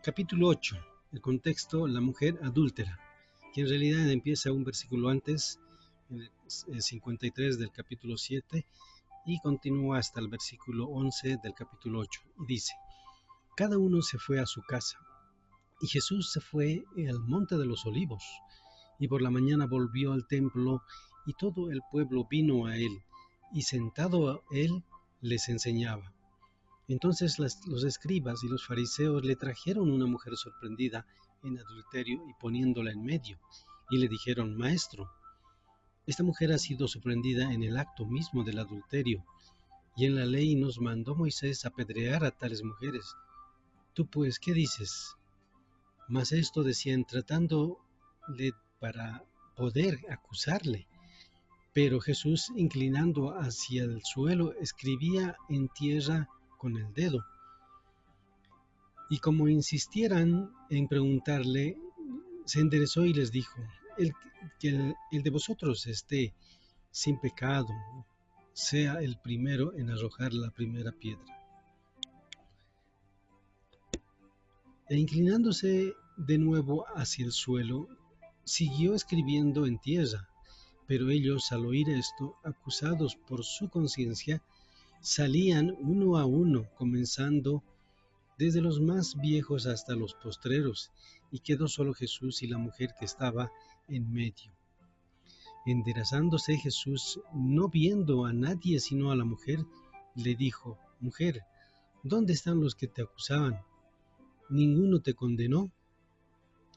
Capítulo 8. El contexto, la mujer adúltera, que en realidad empieza un versículo antes, en el 53 del capítulo 7, y continúa hasta el versículo 11 del capítulo 8. Y dice, cada uno se fue a su casa, y Jesús se fue al monte de los olivos, y por la mañana volvió al templo, y todo el pueblo vino a él, y sentado a él les enseñaba. Entonces los escribas y los fariseos le trajeron una mujer sorprendida en adulterio y poniéndola en medio, y le dijeron, Maestro, esta mujer ha sido sorprendida en el acto mismo del adulterio, y en la ley nos mandó Moisés apedrear a tales mujeres. Tú pues, ¿qué dices? Mas esto decían tratándole para poder acusarle. Pero Jesús, inclinando hacia el suelo, escribía en tierra con el dedo. Y como insistieran en preguntarle, se enderezó y les dijo, el de vosotros esté sin pecado, sea el primero en arrojar la primera piedra. E inclinándose de nuevo hacia el suelo, siguió escribiendo en tierra. Pero ellos, al oír esto, acusados por su conciencia, salían uno a uno, comenzando desde los más viejos hasta los postreros, y quedó solo Jesús y la mujer que estaba en medio. Enderezándose Jesús, no viendo a nadie sino a la mujer, le dijo, Mujer, ¿dónde están los que te acusaban? ¿Ninguno te condenó?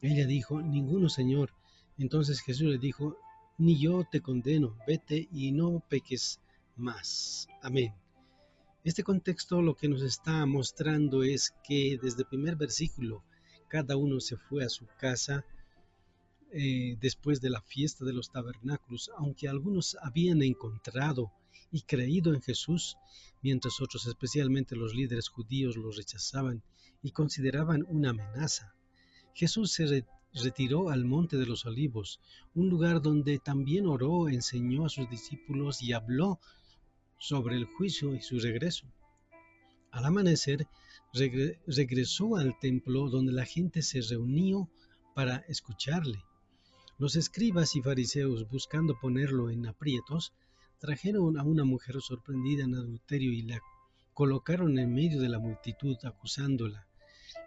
Ella dijo, Ninguno, Señor. Entonces Jesús le dijo, Ni yo te condeno, vete y no peques más. Amén. Este contexto lo que nos está mostrando es que desde el primer versículo cada uno se fue a su casa después de la fiesta de los tabernáculos, aunque algunos habían encontrado y creído en Jesús, mientras otros, especialmente los líderes judíos, lo rechazaban y consideraban una amenaza. Jesús se retiró al monte de los olivos, un lugar donde también oró, enseñó a sus discípulos y habló sobre el juicio y su regreso. Al amanecer, regresó al templo donde la gente se reunió para escucharle. Los escribas y fariseos, buscando ponerlo en aprietos, trajeron a una mujer sorprendida en adulterio y la colocaron en medio de la multitud, acusándola.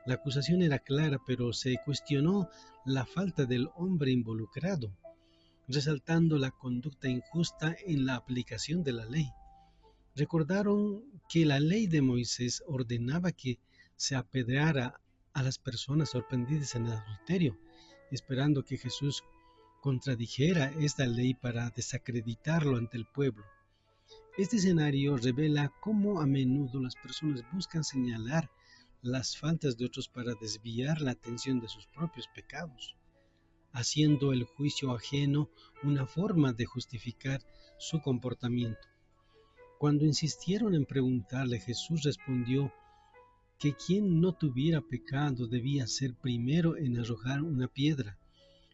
La acusación era clara, pero se cuestionó la falta del hombre involucrado, resaltando la conducta injusta en la aplicación de la ley. Recordaron que la ley de Moisés ordenaba que se apedreara a las personas sorprendidas en el adulterio, esperando que Jesús contradijera esta ley para desacreditarlo ante el pueblo. Este escenario revela cómo a menudo las personas buscan señalar las faltas de otros para desviar la atención de sus propios pecados, haciendo el juicio ajeno una forma de justificar su comportamiento. Cuando insistieron en preguntarle, Jesús respondió que quien no tuviera pecado debía ser primero en arrojar una piedra.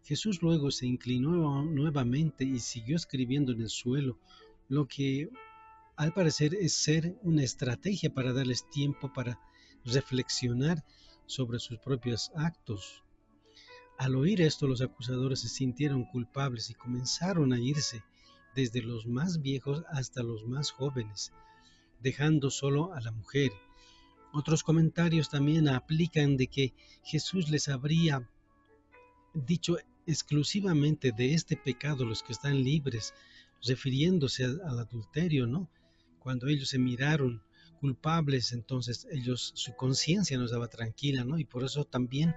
Jesús luego se inclinó nuevamente y siguió escribiendo en el suelo, lo que al parecer es ser una estrategia para darles tiempo para reflexionar sobre sus propios actos. Al oír esto, los acusadores se sintieron culpables y comenzaron a irse, desde los más viejos hasta los más jóvenes, dejando solo a la mujer. Otros comentarios también aplican de que Jesús les habría dicho exclusivamente de este pecado los que están libres, refiriéndose al adulterio, ¿no? Cuando ellos se miraron culpables, entonces su conciencia no estaba tranquila, ¿no? Y por eso también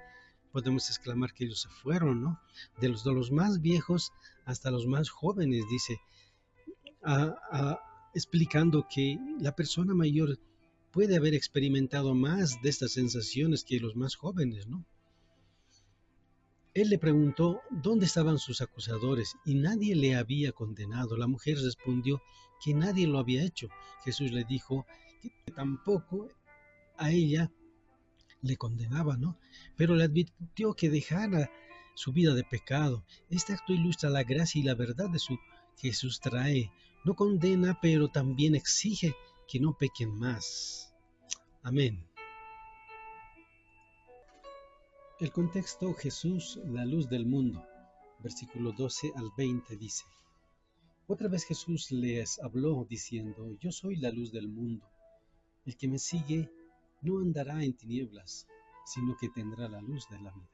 podemos exclamar que ellos se fueron, ¿no? De los más viejos hasta los más jóvenes, dice, explicando que la persona mayor puede haber experimentado más de estas sensaciones que los más jóvenes, ¿no? Él le preguntó dónde estaban sus acusadores y nadie le había condenado. La mujer respondió que nadie lo había hecho. Jesús le dijo que tampoco a ella le condenaba, ¿no? Pero le advirtió que dejara su vida de pecado. Este acto ilustra la gracia y la verdad de su Jesús trae. No condena, pero también exige que no pequen más. Amén. El contexto: Jesús, la luz del mundo. Versículo 12 al 20 dice: Otra vez Jesús les habló diciendo: Yo soy la luz del mundo. El que me sigue no andará en tinieblas, sino que tendrá la luz de la vida.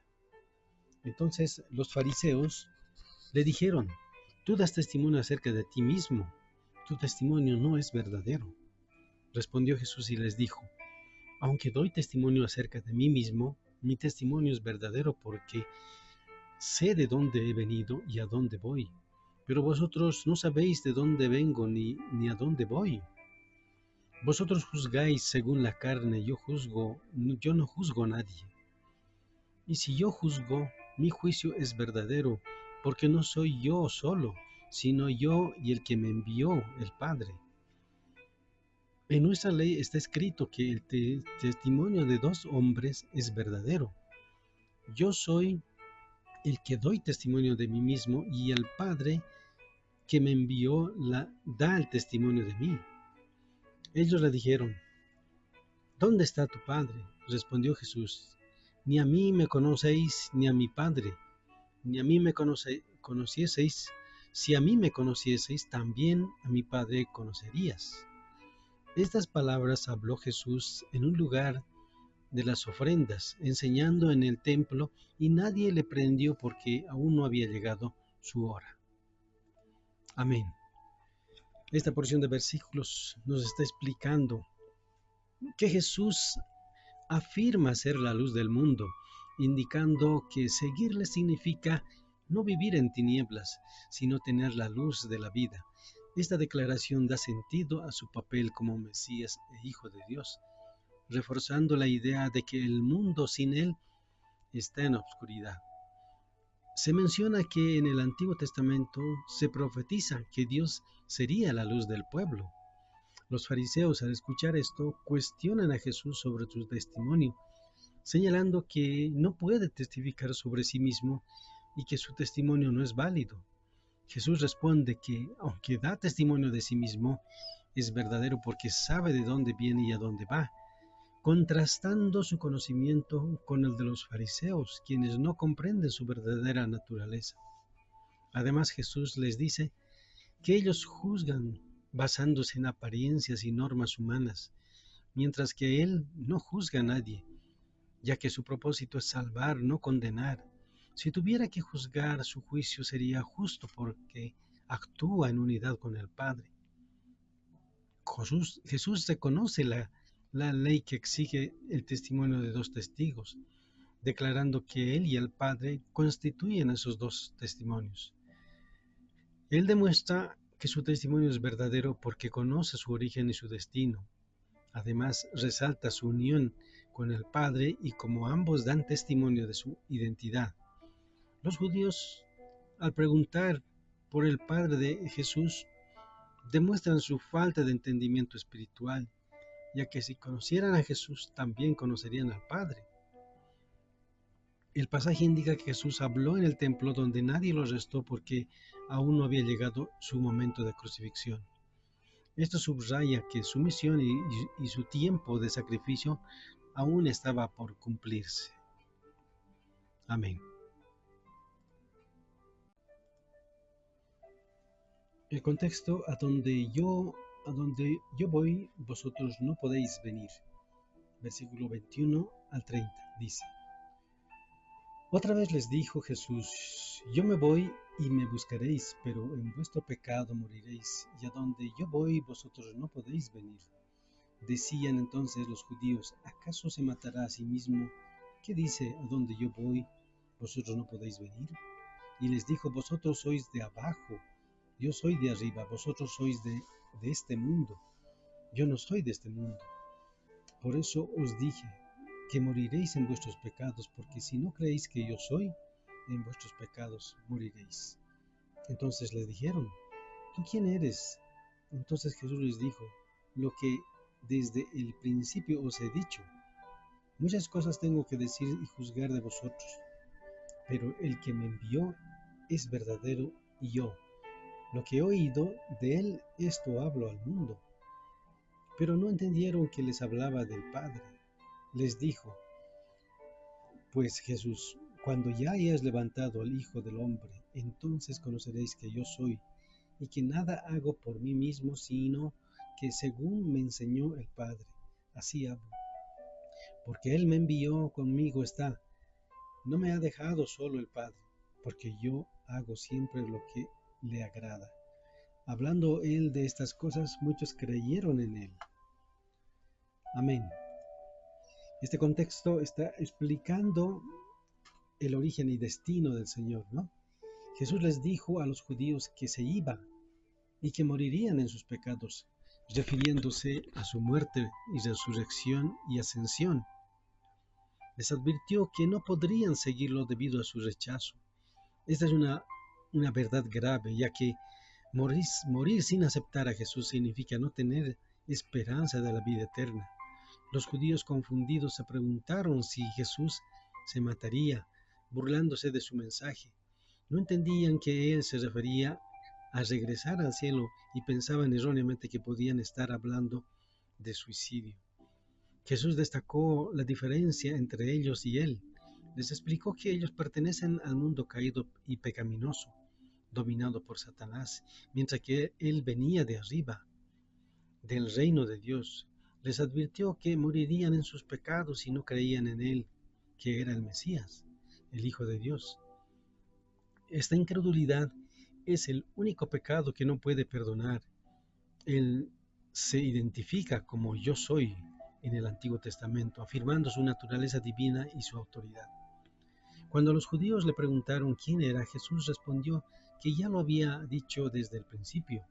Entonces los fariseos le dijeron: Tú das testimonio acerca de ti mismo, tu testimonio no es verdadero. Respondió Jesús y les dijo: Aunque doy testimonio acerca de mí mismo, mi testimonio es verdadero porque sé de dónde he venido y a dónde voy, pero vosotros no sabéis de dónde vengo ni a dónde voy. Vosotros juzgáis según la carne, yo no juzgo a nadie. Y si yo juzgo, mi juicio es verdadero, porque no soy yo solo, sino yo y el que me envió, el Padre. En nuestra ley está escrito que el testimonio de dos hombres es verdadero. Yo soy el que doy testimonio de mí mismo, y el Padre que me envió da el testimonio de mí. Ellos le dijeron: ¿Dónde está tu Padre? Respondió Jesús: Ni a mí me conocéis, ni a mi Padre. Ni a mí me conocieseis. Si a mí me conocieseis, también a mi Padre conocerías. Estas palabras habló Jesús en un lugar de las ofrendas, enseñando en el templo, y nadie le prendió porque aún no había llegado su hora. Amén. Esta porción de versículos nos está explicando que Jesús afirma ser la luz del mundo, indicando que seguirle significa no vivir en tinieblas, sino tener la luz de la vida. Esta declaración da sentido a su papel como Mesías e Hijo de Dios, reforzando la idea de que el mundo sin Él está en oscuridad. Se menciona que en el Antiguo Testamento se profetiza que Dios sería la luz del pueblo. Los fariseos, al escuchar esto, cuestionan a Jesús sobre su testimonio, señalando que no puede testificar sobre sí mismo y que su testimonio no es válido. Jesús responde que, aunque da testimonio de sí mismo, es verdadero porque sabe de dónde viene y a dónde va, contrastando su conocimiento con el de los fariseos, quienes no comprenden su verdadera naturaleza. Además, Jesús les dice que ellos juzgan basándose en apariencias y normas humanas, mientras que Él no juzga a nadie, ya que su propósito es salvar, no condenar. Si tuviera que juzgar, su juicio sería justo porque actúa en unidad con el Padre. Jesús reconoce la ley que exige el testimonio de dos testigos, declarando que Él y el Padre constituyen esos dos testimonios. Él demuestra que su testimonio es verdadero porque conoce su origen y su destino. Además, resalta su unión con el Padre y como ambos dan testimonio de su identidad. Los judíos, al preguntar por el Padre de Jesús, demuestran su falta de entendimiento espiritual, ya que si conocieran a Jesús, también conocerían al Padre. El pasaje indica que Jesús habló en el templo donde nadie lo arrestó porque aún no había llegado su momento de crucifixión. Esto subraya que su misión y su tiempo de sacrificio aún estaba por cumplirse. Amén. El contexto: a donde yo voy, vosotros no podéis venir. Versículo 21 al 30 dice: Otra vez les dijo Jesús: Yo me voy y me buscaréis, pero en vuestro pecado moriréis, y a donde yo voy, vosotros no podéis venir. Decían entonces los judíos: ¿acaso se matará a sí mismo? ¿Qué dice? ¿A donde yo voy, vosotros no podéis venir? Y les dijo: Vosotros sois de abajo, yo soy de arriba. Vosotros sois de este mundo, yo no soy de este mundo. Por eso os dije que moriréis en vuestros pecados, porque si no creéis que yo soy, en vuestros pecados moriréis. Entonces les dijeron: ¿Tú quién eres? Entonces Jesús les dijo: Lo que desde el principio os he dicho. Muchas cosas tengo que decir y juzgar de vosotros, pero el que me envió es verdadero, y yo, lo que he oído de él, esto hablo al mundo. Pero no entendieron que les hablaba del Padre. Les dijo: Pues Jesús, cuando ya hayas levantado al Hijo del Hombre, entonces conoceréis que yo soy, y que nada hago por mí mismo, sino que según me enseñó el Padre, así hablo. Porque Él me envió, conmigo está. No me ha dejado solo el Padre, porque yo hago siempre lo que le agrada. Hablando Él de estas cosas, muchos creyeron en Él. Amén. Este contexto está explicando el origen y destino del Señor, ¿no? Jesús les dijo a los judíos que se iba y que morirían en sus pecados, refiriéndose a su muerte y resurrección y ascensión. Les advirtió que no podrían seguirlo debido a su rechazo. Esta es una verdad grave, ya que morir sin aceptar a Jesús significa no tener esperanza de la vida eterna. Los judíos confundidos se preguntaron si Jesús se mataría, burlándose de su mensaje. No entendían que él se refería a regresar al cielo y pensaban erróneamente que podían estar hablando de suicidio. Jesús destacó la diferencia entre ellos y él. Les explicó que ellos pertenecen al mundo caído y pecaminoso, dominado por Satanás, mientras que él venía de arriba, del reino de Dios. Les advirtió que morirían en sus pecados si no creían en él, que era el Mesías, el Hijo de Dios. Esta incredulidad es el único pecado que no puede perdonar. Él se identifica como yo soy en el Antiguo Testamento, afirmando su naturaleza divina y su autoridad. Cuando los judíos le preguntaron quién era, Jesús respondió que ya lo había dicho desde el principio.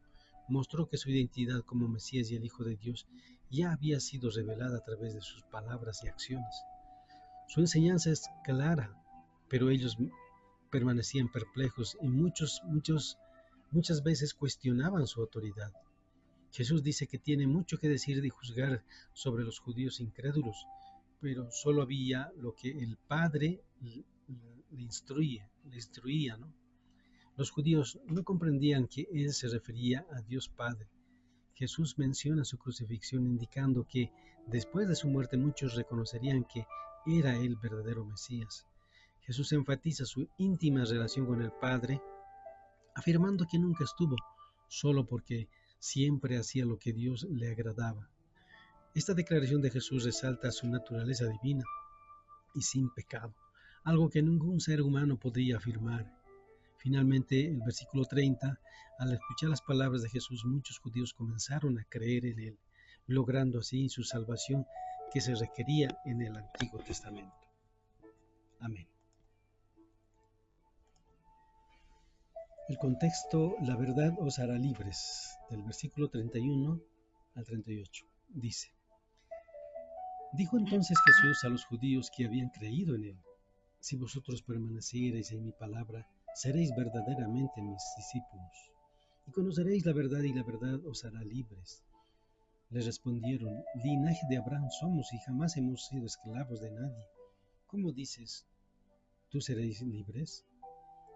Mostró que su identidad como Mesías y el Hijo de Dios ya había sido revelada a través de sus palabras y acciones. Su enseñanza es clara, pero ellos permanecían perplejos y muchas veces cuestionaban su autoridad. Jesús dice que tiene mucho que decir y juzgar sobre los judíos incrédulos, pero solo había lo que el Padre le instruía, ¿no? Los judíos no comprendían que él se refería a Dios Padre. Jesús menciona su crucifixión indicando que después de su muerte muchos reconocerían que era el verdadero Mesías. Jesús enfatiza su íntima relación con el Padre, afirmando que nunca estuvo solo porque siempre hacía lo que Dios le agradaba. Esta declaración de Jesús resalta su naturaleza divina y sin pecado, algo que ningún ser humano podría afirmar. Finalmente, el versículo 30, al escuchar las palabras de Jesús, muchos judíos comenzaron a creer en él, logrando así su salvación que se requería en el Antiguo Testamento. Amén. El contexto, la verdad os hará libres, del versículo 31 al 38, dice: Dijo entonces Jesús a los judíos que habían creído en él: Si vosotros permaneciereis en mi palabra, seréis verdaderamente mis discípulos, y conoceréis la verdad, y la verdad os hará libres. Les respondieron: Linaje de Abraham somos, y jamás hemos sido esclavos de nadie. ¿Cómo dices, tú seréis libres?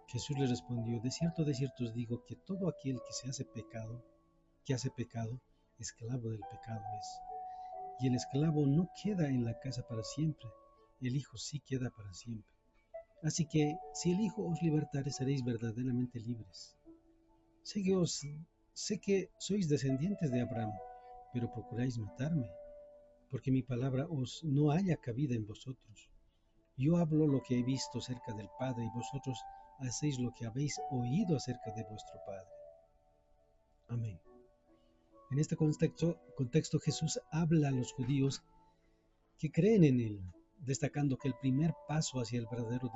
Jesús les respondió: de cierto os digo que todo aquel que hace pecado, esclavo del pecado es. Y el esclavo no queda en la casa para siempre, el Hijo sí queda para siempre. Así que, si el Hijo os libertare, seréis verdaderamente libres. Sé que sois descendientes de Abraham, pero procuráis matarme, porque mi palabra os no haya cabida en vosotros. Yo hablo lo que he visto cerca del Padre, y vosotros hacéis lo que habéis oído acerca de vuestro Padre. Amén. En este contexto Jesús habla a los judíos que creen en él, destacando que el primer paso hacia el verdadero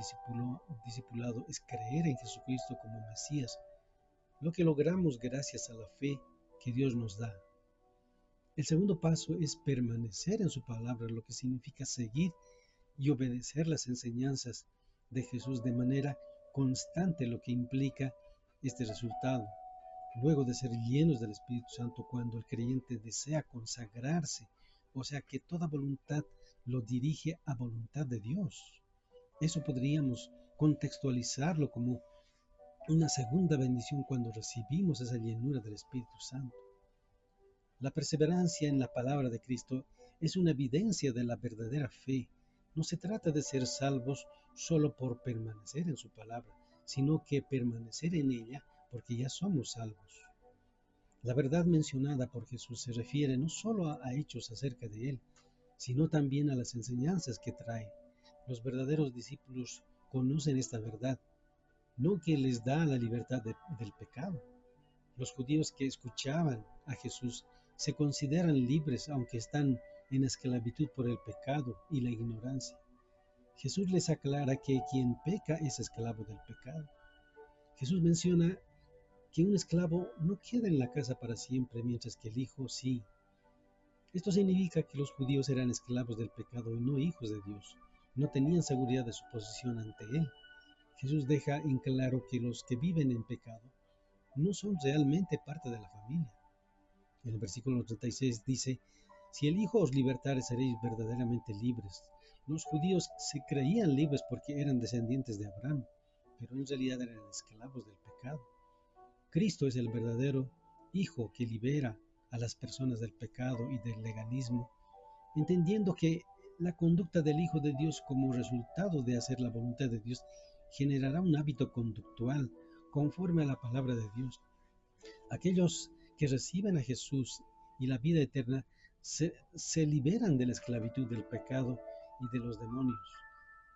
discipulado es creer en Jesucristo como Mesías, lo que logramos gracias a la fe que Dios nos da. El segundo paso es permanecer en su palabra, lo que significa seguir y obedecer las enseñanzas de Jesús de manera constante, lo que implica este resultado. Luego de ser llenos del Espíritu Santo, cuando el creyente desea consagrarse, o sea que toda voluntad lo dirige a voluntad de Dios. Eso podríamos contextualizarlo como una segunda bendición cuando recibimos esa llenura del Espíritu Santo. La perseverancia en la palabra de Cristo es una evidencia de la verdadera fe, No se trata de ser salvos solo por permanecer en su palabra, sino que permanecer en ella porque ya somos salvos. La verdad mencionada por Jesús se refiere no solo a hechos acerca de Él, sino también a las enseñanzas que trae. Los verdaderos discípulos conocen esta verdad, no que les da la libertad del pecado. Los judíos que escuchaban a Jesús se consideran libres aunque están en esclavitud por el pecado y la ignorancia. Jesús les aclara que quien peca es esclavo del pecado. Jesús menciona que un esclavo no queda en la casa para siempre, mientras que el hijo sí. Esto significa que los judíos eran esclavos del pecado y no hijos de Dios. No tenían seguridad de su posición ante Él. Jesús deja en claro que los que viven en pecado no son realmente parte de la familia. En el versículo 36 dice, si el Hijo os libertare, seréis verdaderamente libres. Los judíos se creían libres porque eran descendientes de Abraham, pero en realidad eran esclavos del pecado. Cristo es el verdadero Hijo que libera a las personas del pecado y del legalismo, entendiendo que la conducta del Hijo de Dios como resultado de hacer la voluntad de Dios generará un hábito conductual conforme a la palabra de Dios. Aquellos que reciben a Jesús y la vida eterna se liberan de la esclavitud del pecado y de los demonios.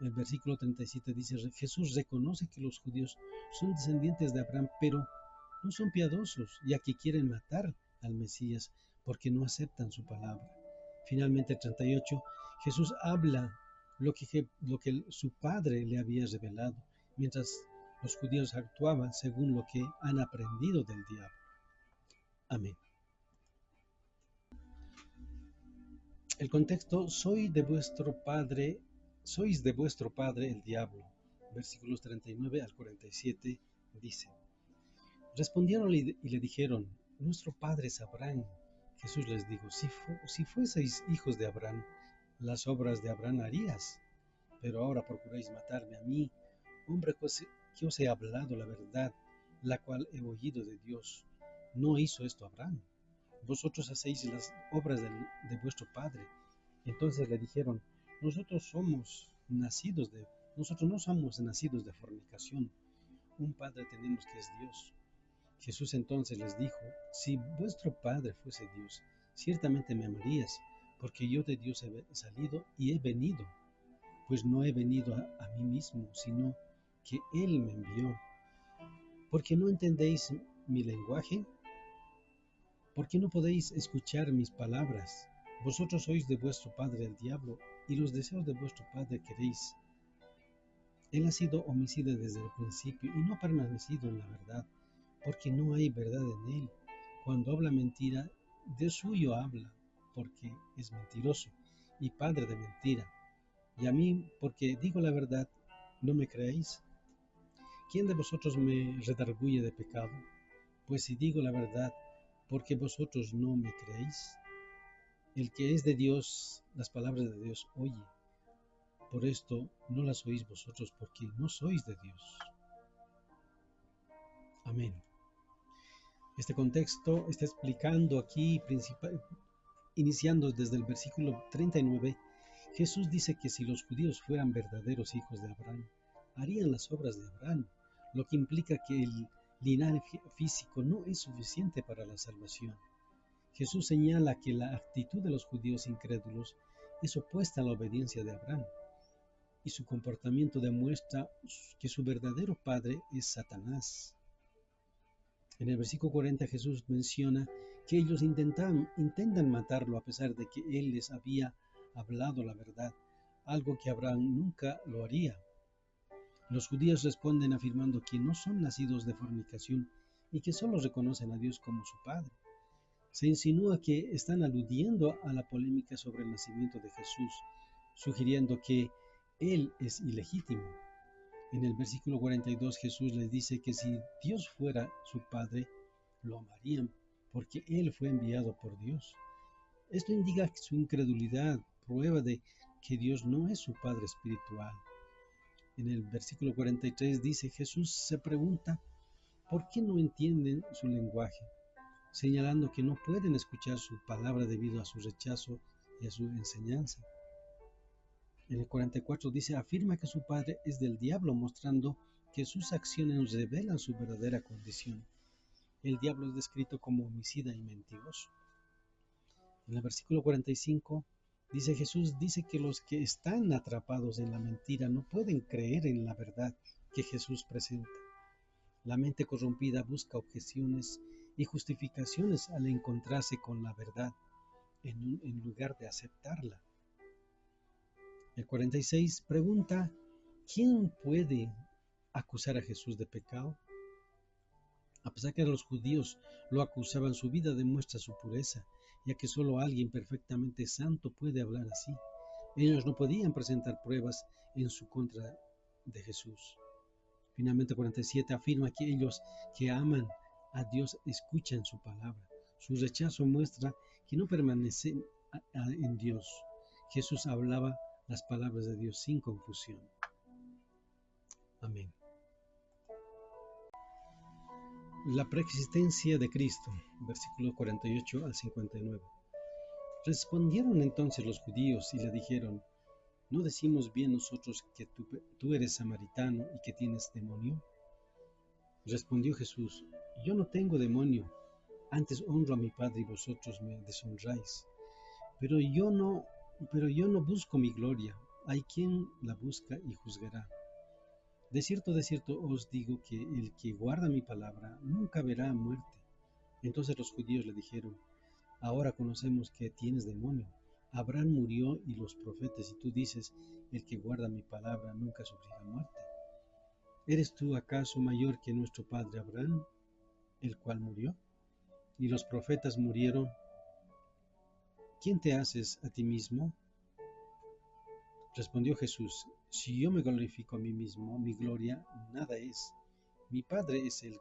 El versículo 37 dice, Jesús reconoce que los judíos son descendientes de Abraham, pero no son piadosos, ya que quieren matar al Mesías porque no aceptan su palabra. Finalmente, el 38, Jesús habla lo que su Padre le había revelado, mientras los judíos actuaban según lo que han aprendido del diablo. Amén. El contexto, sois de vuestro padre el diablo. Versículos 39 al 47 dice, respondieron y le dijeron, nuestro padre es Abraham. Jesús les dijo, si fueseis hijos de Abraham, las obras de Abraham harías, pero ahora procuráis matarme a mí, hombre que os he hablado la verdad, la cual he oído de Dios. No hizo esto Abraham. Vosotros hacéis las obras de vuestro padre. Entonces le dijeron, nosotros no somos nacidos de fornicación. Un padre tenemos que es Dios. Jesús entonces les dijo, si vuestro padre fuese Dios, ciertamente me amarías, porque yo de Dios he salido y he venido, pues no he venido a mí mismo, sino que Él me envió. ¿Por qué no entendéis mi lenguaje? ¿Por qué no podéis escuchar mis palabras? Vosotros sois de vuestro padre el diablo, y los deseos de vuestro padre queréis. Él ha sido homicida desde el principio y no ha permanecido en la verdad, porque no hay verdad en él. Cuando habla mentira, de suyo habla, porque es mentiroso y padre de mentira. Y a mí, porque digo la verdad, ¿no me creéis? ¿Quién de vosotros me redarguye de pecado? Pues si digo la verdad, ¿por qué vosotros no me creéis? El que es de Dios, las palabras de Dios oye. Por esto no las oís vosotros, porque no sois de Dios. Amén. Este contexto está explicando aquí, iniciando desde el versículo 39, Jesús dice que si los judíos fueran verdaderos hijos de Abraham, harían las obras de Abraham, lo que implica que el linaje físico no es suficiente para la salvación. Jesús señala que la actitud de los judíos incrédulos es opuesta a la obediencia de Abraham, y su comportamiento demuestra que su verdadero padre es Satanás. En el versículo 40 Jesús menciona que ellos intentan matarlo a pesar de que él les había hablado la verdad, algo que Abraham nunca lo haría. Los judíos responden afirmando que no son nacidos de fornicación y que solo reconocen a Dios como su Padre. Se insinúa que están aludiendo a la polémica sobre el nacimiento de Jesús, sugiriendo que Él es ilegítimo. En el versículo 42 Jesús les dice que si Dios fuera su Padre, lo amarían, porque Él fue enviado por Dios. Esto indica su incredulidad, prueba de que Dios no es su Padre espiritual. En el versículo 43 dice, Jesús se pregunta, ¿por qué no entienden su lenguaje? Señalando que no pueden escuchar su palabra debido a su rechazo y a su enseñanza. En el 44 dice, afirma que su padre es del diablo, mostrando que sus acciones revelan su verdadera condición. El diablo es descrito como homicida y mentiroso. En el versículo 45 dice, Jesús dice que los que están atrapados en la mentira no pueden creer en la verdad que Jesús presenta. La mente corrompida busca objeciones y justificaciones al encontrarse con la verdad en lugar de aceptarla. El 46 pregunta, ¿quién puede acusar a Jesús de pecado? A pesar que los judíos lo acusaban, su vida demuestra su pureza, ya que solo alguien perfectamente santo puede hablar así. Ellos no podían presentar pruebas en su contra de Jesús. Finalmente 47 afirma que ellos que aman a Dios escuchan su palabra. Su rechazo muestra que no permanecen en Dios. Jesús hablaba las palabras de Dios sin confusión. Amén. La preexistencia de Cristo, versículo 48 al 59. Respondieron entonces los judíos y le dijeron, ¿no decimos bien nosotros que tú eres samaritano y que tienes demonio? Respondió Jesús, yo no tengo demonio, antes honro a mi Padre y vosotros me deshonráis. Pero yo no busco mi gloria, hay quien la busca y juzgará. De cierto os digo que el que guarda mi palabra nunca verá muerte. Entonces los judíos le dijeron, ahora conocemos que tienes demonio. Abraham murió y los profetas, y tú dices, el que guarda mi palabra nunca sufrirá muerte. ¿Eres tú acaso mayor que nuestro padre Abraham, el cual murió? Y los profetas murieron. ¿Quién te haces a ti mismo? Respondió Jesús, si yo me glorifico a mí mismo, mi gloria nada es. Mi Padre es el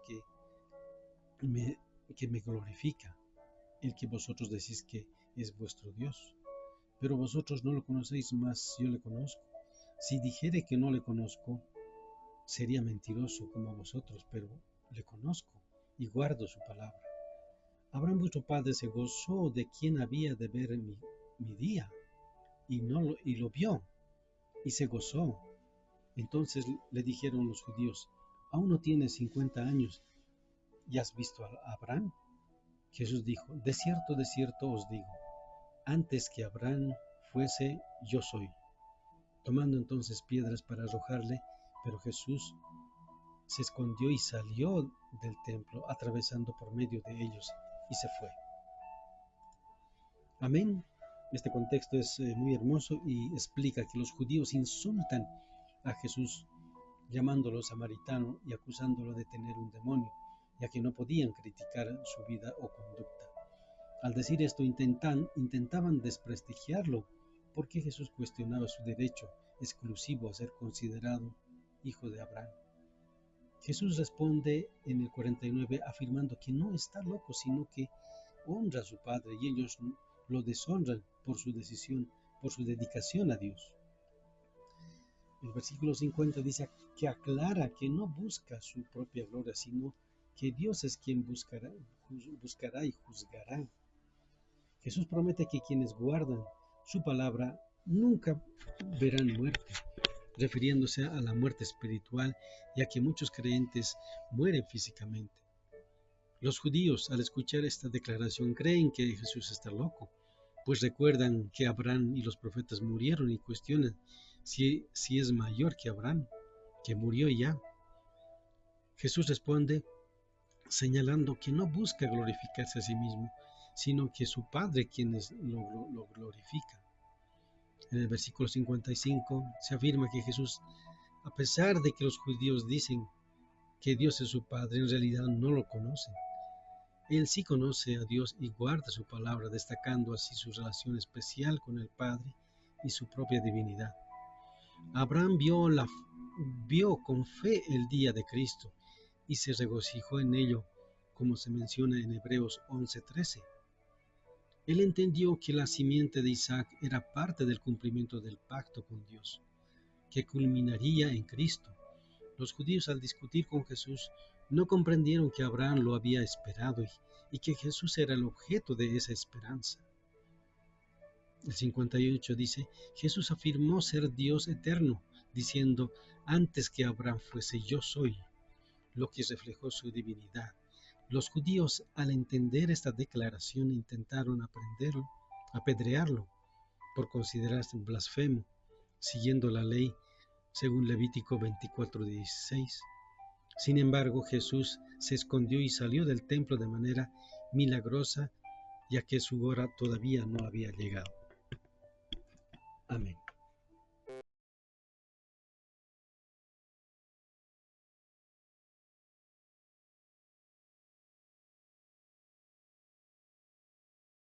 que me glorifica, el que vosotros decís que es vuestro Dios. Pero vosotros no lo conocéis, mas yo le conozco. Si dijere que no le conozco, sería mentiroso como vosotros, pero le conozco y guardo su palabra. Abraham vuestro padre se gozó de quien había de ver mi día, y lo vio, y se gozó. Entonces le dijeron los judíos, ¿aún no tienes 50 años y has visto a Abraham? Jesús dijo, de cierto os digo, antes que Abraham fuese, yo soy. Tomando entonces piedras para arrojarle, pero Jesús se escondió y salió del templo, atravesando por medio de ellos, y se fue. Amén. Este contexto es muy hermoso y explica que los judíos insultan a Jesús, llamándolo samaritano y acusándolo de tener un demonio, ya que no podían criticar su vida o conducta. Al decir esto intentaban desprestigiarlo, porque Jesús cuestionaba su derecho exclusivo a ser considerado hijo de Abraham. Jesús responde en el 49 afirmando que no está loco, sino que honra a su Padre y ellos lo deshonran por su decisión, por su dedicación a Dios. El versículo 50 dice que aclara que no busca su propia gloria, sino que Dios es quien buscará y juzgará. Jesús promete que quienes guardan su palabra nunca verán muerte, refiriéndose a la muerte espiritual, ya que muchos creyentes mueren físicamente. Los judíos, al escuchar esta declaración, creen que Jesús está loco, pues recuerdan que Abraham y los profetas murieron y cuestionan si es mayor que Abraham, que murió ya. Jesús responde señalando que no busca glorificarse a sí mismo, sino que su Padre quienes lo glorifica. En el versículo 55 se afirma que Jesús, a pesar de que los judíos dicen que Dios es su Padre, en realidad no lo conocen. Él sí conoce a Dios y guarda su palabra, destacando así su relación especial con el Padre y su propia divinidad. Abraham vio con fe el día de Cristo y se regocijó en ello, como se menciona en Hebreos 11:13. Él entendió que la simiente de Isaac era parte del cumplimiento del pacto con Dios, que culminaría en Cristo. Los judíos, al discutir con Jesús, no comprendieron que Abraham lo había esperado y que Jesús era el objeto de esa esperanza. El 58 dice, Jesús afirmó ser Dios eterno, diciendo, antes que Abraham fuese yo soy, lo que reflejó su divinidad. Los judíos, al entender esta declaración, intentaron apedrearlo por considerarse blasfemo, siguiendo la ley según Levítico 24:16. Sin embargo, Jesús se escondió y salió del templo de manera milagrosa, ya que su hora todavía no había llegado. Amén.